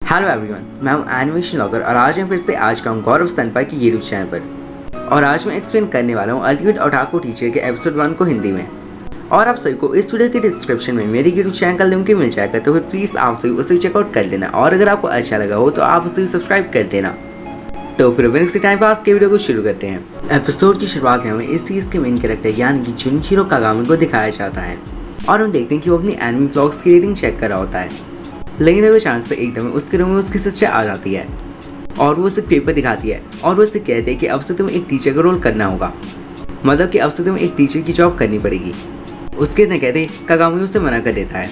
Hello everyone, मैं हूं animation blogger और आज मैं फिर से आज का हूं गौरव स्तनपाई की यूट्यूब चैनल पर। और आज मैं एक्सप्लेन करने वाला हूं अल्टीमेट ओटाकू टीचर के एपिसोड 1 को हिंदी में। और आप सभी को इस वीडियो के डिस्क्रिप्शन में मेरी यूट्यूब चैनल का लिंक मिल जाएगा, तो फिर प्लीज़ आप सभी उसे चेकआउट कर लेना। और अगर आपको अच्छा लगा हो तो आप उसे सब्सक्राइब कर देना। तो फिर बिना किसी टाइम पास के वीडियो को शुरू करते हैं। एपिसोड की शुरुआत में हमें इस सीरीज के मेन कैरेक्टर यानी कि जुनिचिरो कागामी को दिखाया जाता है और हम देखते हैं कि वो अपनी एनिमे ब्लॉग्स की रेटिंग चेक कर रहा होता है। लेकिन अभी अचानक से एकदम उसके रूम में उसकी सिस्टर आ जाती है और वो उसे पेपर दिखाती है और वो उसे कहते हैं कि अब से तुम्हें एक टीचर का रोल करना होगा, मतलब कि अब से तुम्हें एक टीचर की जॉब करनी पड़ेगी। उसके इतने कहते कागामी उसे मना कर देता है,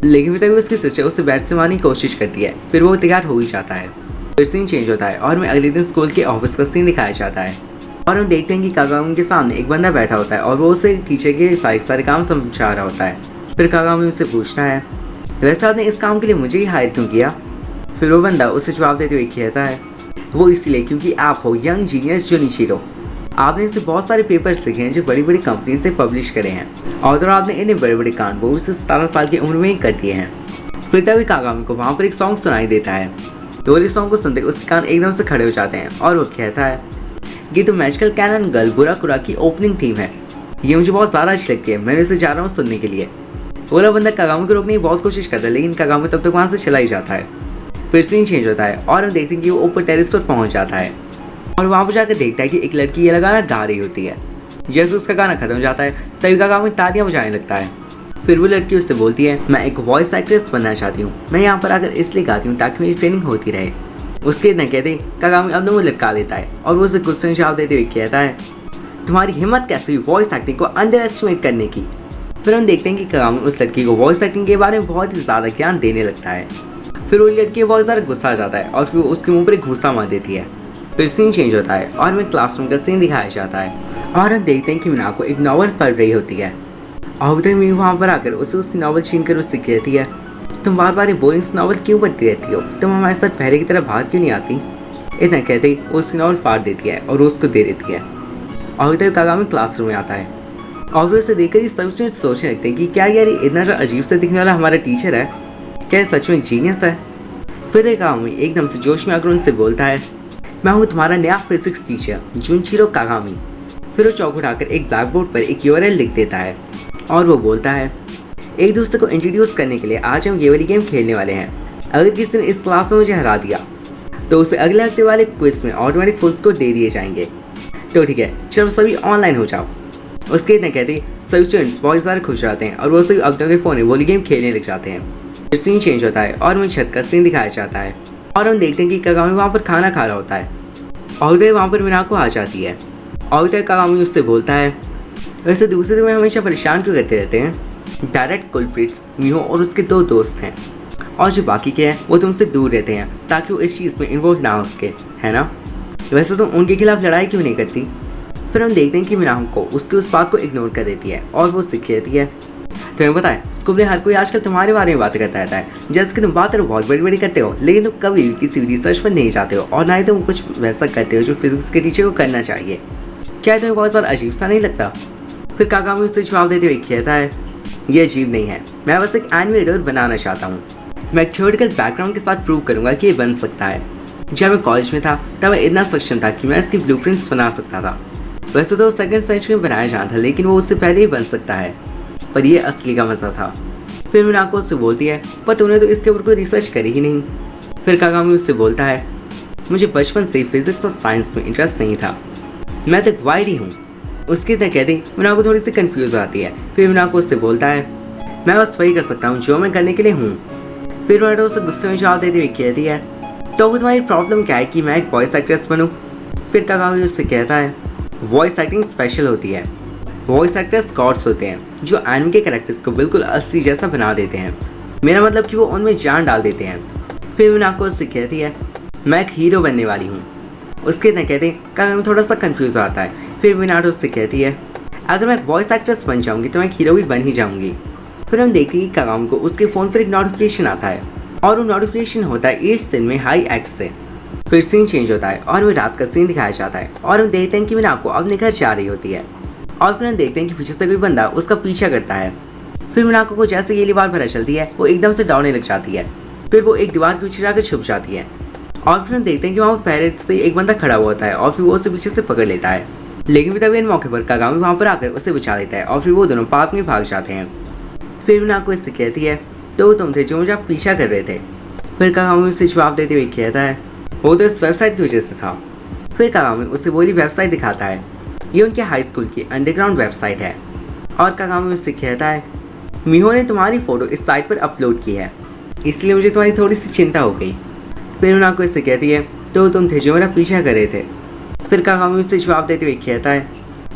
लेकिन फिर तभी उसकी सिस्टर उसे बैट से मारने की कोशिश करती है। फिर वो तैयार हो ही जाता है। फिर सीन चेंज होता है और हमें अगले दिन स्कूल के ऑफिस का सीन दिखाया जाता है और हम देखते हैं कि कागामी के सामने एक बंदा बैठा होता है और वो उसे टीचर के सारे काम समझा रहा होता है। फिर कागामी उससे पूछता है, वैसे आपने इस काम के लिए मुझे ही हायर क्यों किया? फिर वो बंदा उसे जवाब देते हुए कहता है, वो इसलिए क्योंकि आप हो यंग जीनियस जुनिचिरो। आपने इससे बहुत सारे पेपर सीखे हैं जो बड़ी बड़ी कंपनी से पब्लिश करे हैं और तो आपने इन्हें बड़े बड़े कांड वो उसे 17 साल की उम्र में ही कर दिए हैं। फिर तभी कागामी को वहाँ पर एक सॉन्ग सुनाई देता है। तो इस सॉन्ग को सुनते उसके कान एकदम से खड़े हो जाते हैं और वो कहता है कि तो मैजिकल कैनन गर्ल बुराकुरा की ओपनिंग थीम है, ये मुझे बहुत ज़्यादा अच्छी लगती है, मैं इसे जा रहा हूँ सुनने के लिए। वाला बंदा कागामी को रोकने की बहुत कोशिश करता है, लेकिन कागामी तब तक वहाँ से चला ही जाता है। फिर सीन चेंज होता है और हम देखते हैं कि वो ऊपर टेरेस पर पहुँच जाता है और वहाँ पर जाकर देखता है कि एक लड़की ये गाना गा रही होती है। जैसे उसका गाना खत्म हो जाता है तभी कागामी तालियां बजाने लगता है। फिर वो लड़की उससे बोलती है, मैं एक वॉइस एक्ट्रेस बनना चाहती हूँ, मैं यहाँ पर आकर इसलिए गाती हूँ ताकि मेरी ट्रेनिंग होती रहे। उसके इतना कहते कागामी अब वो लटका लेता है और वो उसे गुस्से में जवाब देते हुए कहता है, तुम्हारी हिम्मत कैसे हुई वॉइस एक्टिंग को अंडर एस्टिमेट करने की? फिर हम देखते हैं कि कागामी उस लड़की को वॉइस एक्टिंग के बारे में बहुत ही ज़्यादा ज्ञान देने लगता है। फिर वो लड़की बहुत ज़्यादा गुस्सा आ जाता है और फिर उसके मुंह पर एक घूसा मार देती है। फिर सीन चेंज होता है और हमें क्लासरूम का सीन दिखाया जाता है और हम देखते हैं कि मिनाको एक नॉवल पढ़ रही होती है और तक मीनू वहाँ पर आकर उसे उसकी नॉवल छीन कर उससे कहती है, तुम बार बार ये बोरिंग नॉवल क्यों पढ़ती रहती हो, तुम हमारे साथ पहले की तरह बाहर क्यों नहीं आती? इतना कहते ही वो उसकी नॉवल फाड़ देती है और उसको दे देती है। और तक कागामी क्लासरूम में आता है और उसे देखकर ही सब सोचने लगते हैं कि क्या यार ये इतना अजीब से दिखने वाला हमारा टीचर है, क्या सच में जीनियस है? फिर कागामी एकदम से जोश में आकर उनसे बोलता है, मैं हूँ तुम्हारा नया फिजिक्स टीचर जुनिचिरो कागामी। फिर वो चौक उठाकर एक ब्लैक बोर्ड पर एक यूआरएल लिख देता है और वो बोलता है, एक दूसरे को इंट्रोड्यूस करने के लिए आज हम ये वाली गेम खेलने वाले हैं। अगर किसी ने इस क्लास में मुझे हरा दिया तो उसे अगले हफ्ते वाले क्विज में ऑटोमेटिक फुल स्कोर दे दिए जाएंगे। तो ठीक है, चलो सभी ऑनलाइन हो जाओ। उसके इतने कहते सभी स्टूडेंट्स बहुत ज़्यादा खुश जाते हैं और वो सभी अपने फ़ोन में वोली गेम खेलने लग जाते हैं। फिर सीन चेंज होता है और हमें छत का सीन दिखाया जाता है और हम देखते हैं कि कागामी वहाँ पर खाना खा रहा होता है और उधर वहाँ पर मिनाको आ जाती है और उधर कागामी उससे बोलता है, वैसे दूसरे दिन हमेशा परेशान क्यों करते रहते हैं? डायरेक्ट कुलप्रिट्स मिहो और उसके 2 दोस्त हैं और जो बाकी के हैं वो तुमसे दूर रहते हैं ताकि वो इस चीज़ में इन्वॉल्व ना हो सके, है ना? वैसे तुम उनके खिलाफ लड़ाई क्यों नहीं करती? फिर हम देखते हैं कि मिनाको उसकी उस बात को इग्नोर कर देती है और वो सीख कहती है, तुम्हें पता है स्कूल में हर कोई आजकल तुम्हारे बारे में बातें करता रहता है, जैसे कि तुम बातें बहुत बड़ी बड़ी करते हो लेकिन तुम कभी भी किसी रिसर्च पर नहीं जाते हो और ना ही तुम कुछ वैसा करते हो जो फिजिक्स के टीचर को करना चाहिए। क्या तुम्हें बहुत ज़्यादा अजीब सा नहीं लगता? फिर कागामी उससे जवाब देते हुए कहता है, ये अजीब नहीं है, मैं बस एक एनिमेटर बनाना चाहता हूँ। मैं थ्योरेटिकल बैकग्राउंड के साथ प्रूव करूँगा कि ये बन सकता है। जब मैं कॉलेज में था तब मैं इतना सक्षम था कि मैं इसकी ब्लूप्रिंट्स बना सकता था। वैसे तो सेकंड सेंचुरी में बनाया जाना था लेकिन वो उससे पहले ही बन सकता है, पर ये असली का मज़ा था। फिर मिनाको उससे बोलती है, पर तूने तो इसके ऊपर कोई रिसर्च करी ही नहीं। फिर कागामी उससे बोलता है, मुझे बचपन से फिजिक्स और साइंस में इंटरेस्ट नहीं था, मैं तो एक वायरी हूँ। उसकी तरह कहती मिनाको थोड़ी सी कंफ्यूज आती है। फिर मिनाको उससे बोलता है, मैं बस वही कर सकता हूँ जो मैं करने के लिए हूँ। फिर मिनाको उसे गुस्से में जवाब देती हुई कहती है, तो तुम्हारी प्रॉब्लम क्या है कि मैं एक वॉइस एक्ट्रेस बनूँ? फिर कागामी उससे कहता है, वॉइस एक्टिंग स्पेशल होती है, वॉइस एक्टर्स गॉड्स होते हैं जो एनिमे के कैरेक्टर्स को बिल्कुल असली जैसा बना देते हैं, मेरा मतलब कि वो उनमें जान डाल देते हैं। फिर मिनाको उससे कहती है, मैं एक हीरो बनने वाली हूँ। उसके इतने कहते कागामी थोड़ा सा कंफ्यूज आता है। फिर मिनाको उससे कहती है, अगर मैं वॉइस एक्ट्रेस बन जाऊँगी तो मैं एक हीरो भी बन ही जाऊँगी। फिर हम देखते हैं कि कागामी को उसके फ़ोन पर एक नोटिफिकेशन आता है और वो नोटिफिकेशन होता है ईस्ट सीन में हाई एक्स से। फिर सीन चेंज होता है और हमें रात का सीन दिखाया जाता है और हम देखते हैं कि मिनाको अपने घर जा रही होती है और फिर हम देखते हैं कि पीछे से कोई बंदा उसका पीछा करता है। फिर मिनाको को जैसे ये बात पता चलती है वो एकदम से दौड़ने लग जाती है फिर वो एक दीवार के पीछे जाकर छुप जाती है और फिर हम देखते हैं कि वहाँ पहले से एक बंदा खड़ा हुआ होता है और फिर वो उसे पीछे से पकड़ लेता है। लेकिन फिर तभी इन मौके पर कागामी वहाँ पर आकर उसे बचा लेता है और फिर वो दोनों पार्क में भाग जाते हैं। फिर मिनाको इससे कहती है तो वो तुम थे जो मुझे आप पीछा कर रहे थे। फिर कागामी उसे जवाब देते हुए कहता है वो तो इस वेबसाइट की वजह से था। फिर कागामी उसे वही वेबसाइट दिखाता है, ये उनके हाई स्कूल की अंडरग्राउंड वेबसाइट है। और कागामी उससे कहता है मिहो ने तुम्हारी फ़ोटो इस साइट पर अपलोड की है, इसलिए मुझे तुम्हारी थोड़ी सी चिंता हो गई। फिर मिनाको इससे कहती है तो तुम थे जो मेरा पीछा कर रहे थे। फिर कागामी उससे जवाब देते हुए कहता है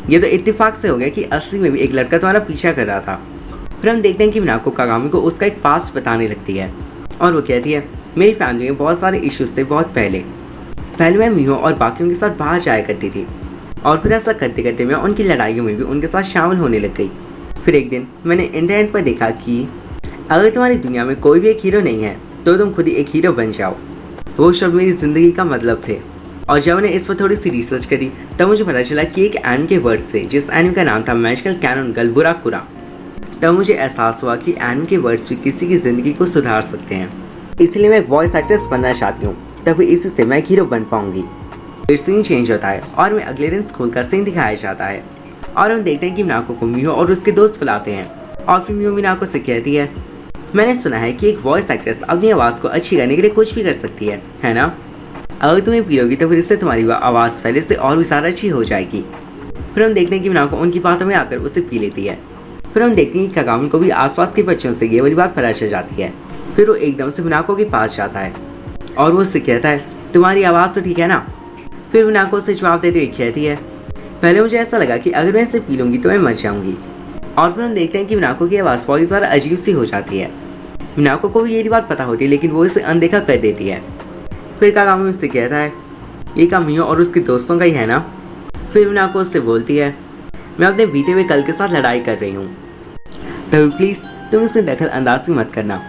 ये तो इत्तेफाक से हो गया कि असली में भी एक लड़का तुम्हारा पीछा कर रहा था। फिर हम देखते हैं कि मिनाको कागामी को उसका एक पास्ट बताने लगती है और वो कहती है मेरी फैमिली में बहुत सारे इश्यूज थे बहुत पहले मैं मिहो और बाकियों के साथ बाहर जाया करती थी और फिर ऐसा करते करते मैं उनकी लड़ाइयों में भी उनके साथ शामिल होने लग गई। फिर एक दिन मैंने इंटरनेट पर देखा कि अगर तुम्हारी दुनिया में कोई भी एक हीरो नहीं है तो तुम खुद ही एक हीरो बन जाओ। वो शब्द मेरी ज़िंदगी का मतलब थे और जब मैंने इस पर थोड़ी सी रिसर्च करी तब मुझे पता चला कि एक एनिमे के वर्ड से, जिस एनिमे का नाम था मैजिकल कैनन गलबुराकुरा, तब मुझे एहसास हुआ कि एनिमे के वर्ड्स भी किसी की ज़िंदगी को सुधार सकते हैं। इसलिए मैं एक वॉइस एक्ट्रेस बनना चाहती हूँ, तभी इसी से मैं एक हीरो बन पाऊंगी। फिर सीन चेंज होता है और मैं अगले दिन स्कूल का सीन दिखाया जाता है और हम देखते हैं कि मिनाको को मिहो और उसके दोस्त बुलाते हैं और फिर मिहो मिनाको से कहती है मैंने सुना है कि एक वॉइस एक्ट्रेस अपनी आवाज़ को अच्छी करने के लिए कुछ भी कर सकती है ना? अगर तुम्हें पियोगी तो फिर इससे तुम्हारी आवाज़ पहले से और भी ज़्यादा अच्छी हो जाएगी। फिर हम देखते हैं कि मिनाको उनकी बातों में आकर उसे पी लेती है। फिर हम देखते हैं कि कागामी को भी आसपास के बच्चों से ये वाली बात पता चल जाती है। फिर वो एकदम से मिनाको के पास जाता है और वो उससे कहता है तुम्हारी आवाज़ तो ठीक है ना? फिर मिनाको उसे जवाब देते हुए कहती है पहले मुझे ऐसा लगा कि अगर मैं इसे पी लूँगी तो मैं मर जाऊँगी। और फिर हम देखते हैं कि मिनाको की आवाज़ बहुत ज़्यादा अजीब सी हो जाती है। मिनाको को भी ये बात पता होती है लेकिन वो इसे अनदेखा कर देती है। फिर कागामी उससे कहता है ये काम मिहो और उसके दोस्तों का ही है ना? फिर मिनाको उससे बोलती है मैं अपने बीते हुए कल के साथ लड़ाई कर रही हूँ, तो प्लीज़ तुम उससे दखल अंदाजी मत करना।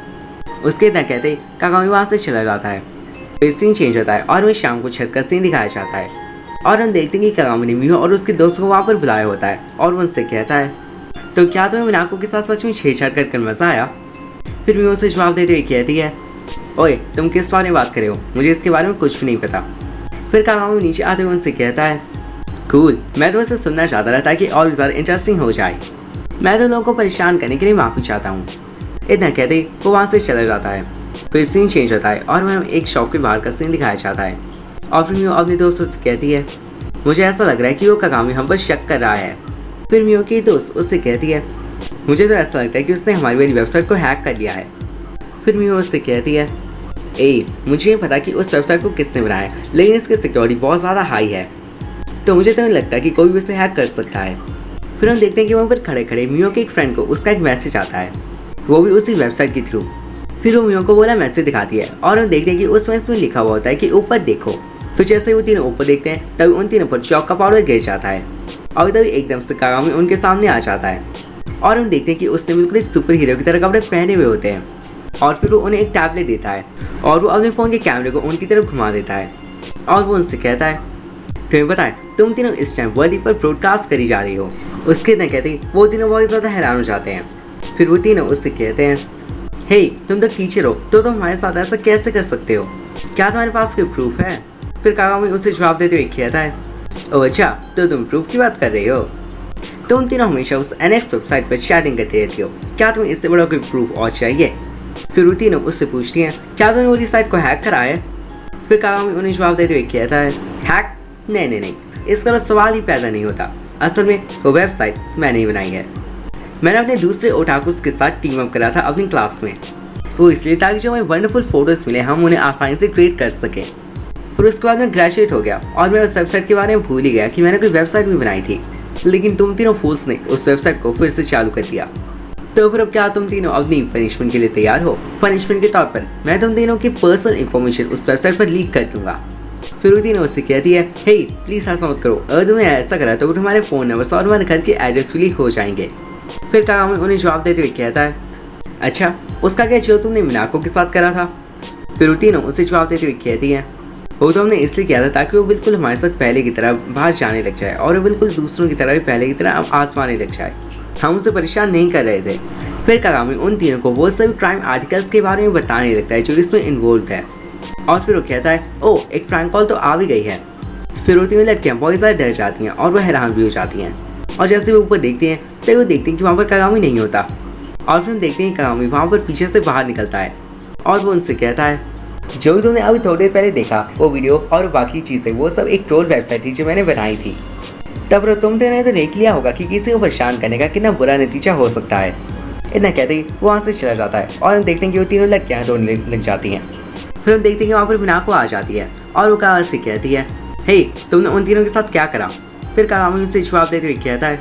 उसके इतना कहते कागामी वहाँ से चला जाता है। फिर सीन चेंज होता है और वह शाम को छत का सीन दिखाया जाता है और हम देखते हैं कि कागामी ने मिहो और उसके दोस्तों को वहाँ पर बुलाया होता है और वो उनसे कहता है तो क्या तुम्हें मिनाको के साथ सच में छेड़छाड़ कर मज़ा आया? फिर मिहो उसे जवाब देते हुए कहती है ओए तुम किस बारे में बात कर रहे हो, मुझे इसके बारे में कुछ भी नहीं पता। फिर कागामी नीचे आते हुए उनसे कहता है कूल, मैं तो इसे सुनना चाहता था ताकि और भी ज़्यादा इंटरेस्टिंग हो जाए। मैं तो लोगों को परेशान करने के लिए माफ़ी चाहता हूँ। इतना कहते वो वहाँ से चला जाता है। फिर सीन चेंज होता है और वह एक शॉप के बाहर का सीन दिखाया जाता है और फिर मिहो अपने दोस्तों से कहती है मुझे ऐसा लग रहा है कि वो कागामी हम पर शक कर रहा है। फिर मिहो की दोस्त उससे कहती है मुझे तो ऐसा लगता है कि उसने हमारी वाली वेबसाइट को हैक कर लिया है। फिर मिहो उससे कहती है मुझे नहीं पता कि उस वेबसाइट को किसने बनाया है, लेकिन इसकी सिक्योरिटी बहुत ज़्यादा हाई है, तो मुझे तो नहीं लगता कि कोई भी उसे हैक कर सकता है। फिर हम देखते हैं कि वहाँ पर खड़े खड़े मिहो के एक फ्रेंड को उसका एक मैसेज आता है, वो भी उसी वेबसाइट के थ्रू। फिर वो मिहो को बोला मैसेज दिखाती है और हम देखते हैं कि उस मैसेज में लिखा हुआ होता है कि ऊपर देखो। फिर जैसे वो तीनों ऊपर देखते हैं तभी उन तीनों पर चौक का पाउडर गिर जाता है और तभी एकदम से कागामी उनके सामने आ जाता है और हम देखते हैं कि उसने बिल्कुल एक सुपर हीरो की तरह कपड़े पहने हुए होते हैं और फिर वो उन्हें एक टैबलेट देता है और वो अपने फ़ोन के कैमरे को उनकी तरफ घुमा देता है और वो उनसे कहता है तुम्हें पता है तुम तीनों इस टाइम वर्ल्ड पर ब्रॉडकास्ट करी जा रही हो। उसके न कहते वो तीनों बहुत ज़्यादा हैरान हो जाते हैं। फिर वो तीनों उससे कहते हैं हे तुम तो टीचर हो तो तुम हमारे साथ ऐसा कैसे कर सकते हो, क्या तुम्हारे पास कोई प्रूफ है? फिर कागामी उसे जवाब देते हुए कहता है ओह अच्छा, तो तुम प्रूफ की बात कर रही हो? तुम तीनों हमेशा उस NX वेबसाइट पर चैटिंग करते रहती हो, क्या तुम्हें इससे बड़ा कोई प्रूफ और चाहिए? फिर वो तीनों उससे पूछती हैं क्या तुमने वो साइट को हैक करा है? फिर कागामी उन्हें जवाब देते हुए कहता है हैक? नहीं, इसका तो सवाल ही पैदा नहीं होता। असल में वो वेबसाइट मैंने ही बनाई है। मैंने अपने दूसरे ओटाकुस के साथ टीम अप करा था अपनी क्लास में, वो इसलिए ताकि जो हमें वंडरफुल फोटोज़ मिले हम उन्हें आसानी से क्रिएट कर सकें। फिर उसके बाद मैं ग्रेजुएट हो गया और मैं उस वेबसाइट के बारे में भूल ही गया कि मैंने कोई वेबसाइट भी बनाई थी, लेकिन तुम तीनों फूल्स ने उस वेबसाइट को फिर से चालू कर दिया। तो फिर अब क्या तुम तीनों अपनी पनिशमेंट के लिए तैयार हो? पनिशमेंट के तौर पर मैं तुम तीनों की पर्सनल इंफॉर्मेशन उस वेबसाइट पर लीक कर दूंगा। फिर वो तीनों उससे कहती है हे प्लीज़ ऐसा मत करो, अगर तुम्हें ऐसा करा तो तुम्हारे फ़ोन नंबर और हमारे घर के एड्रेस भी लीक हो जाएंगे। फिर कागामी उन्हें जवाब देते हुए कहता है अच्छा उसका क्या जो तुमने मिनाको के साथ करा था? फिर वो तीनों उसे जवाब देते हुए कहती है वो तो हमने इसलिए किया था ताकि वो बिल्कुल हमारे साथ पहले की तरह बाहर जाने लग जाए और वो बिल्कुल दूसरों की तरह भी पहले की तरह आजमाने लग जाए। हम उसे परेशान नहीं कर रहे थे, फिर कागामी उन तीनों को वो सभी क्राइम आर्टिकल्स के बारे में बताने लगता है जो इसमें इन्वॉल्व है। और फिर वो कहता है ओह एक प्रैंक कॉल तो आ भी गई है। फिर वो तीनों लड़कियाँ बहुत ज़्यादा डर जाती हैं और वह हैरान भी हो जाती हैं। और जैसे वो ऊपर देखते हैं तो वो देखते हैं कि वहाँ पर कागामी नहीं होता। और फिर हम देखते हैं कागामी वहाँ पर पीछे से बाहर निकलता है और वो उनसे कहता है जो भी तुमने अभी थोड़ी देर पहले देखा वो वीडियो और बाकी चीज़ें वो सब एक ट्रोल वेबसाइट थी जो मैंने बनाई थी। तब तुमने तो देख लिया होगा कि किसी को परेशान करने का कितना बुरा नतीजा हो सकता है। इतना कहते ही वो वहाँ से चला जाता है और हम देखते हैं कि वो तीनों लड़कियाँ रोने लग जाती हैं। फिर हम देखते हैं कि वहाँ पर मिनाको आ जाती है और वो कागामी से कहती है हे तुमने उन तीनों के साथ क्या करा। फिर कागामी उनसे जवाब देते हुए कहता है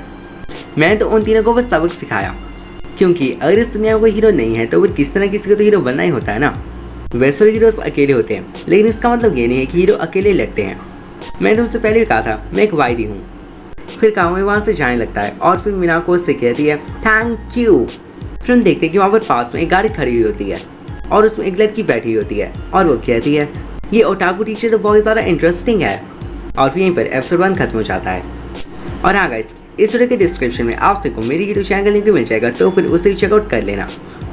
मैंने तो उन तीनों को बस सबक सिखाया, क्योंकि अगर इस दुनिया में कोई हीरो नहीं है तो फिर किसी न किसी को तो हीरो बनना ही होता है ना। वैसे हीरोज अकेले होते हैं लेकिन इसका मतलब ये नहीं है कि हीरो अकेले लगते हैं। मैंने तुमसे पहले भी कहा था मैं एक वाइडी हूँ। फिर कागामी वहाँ से जाने लगता है और फिर मिनाको से कहती है थैंक यू। फिर हम देखते हैं कि वहाँ पर पास में एक गाड़ी खड़ी हुई होती है और उसमें एक लड़की बैठी हुई होती है और वो कहती है ये ओटाकू टीचर तो बहुत ज़्यादा इंटरेस्टिंग है। और फिर यहीं पर एपिसोड 1 खत्म हो जाता है। और हाँ गाइस इस वीडियो के डिस्क्रिप्शन में आप सबको मेरी यूट्यूब चैनल का लिंक मिल जाएगा, तो फिर उसे चेकआउट कर लेना।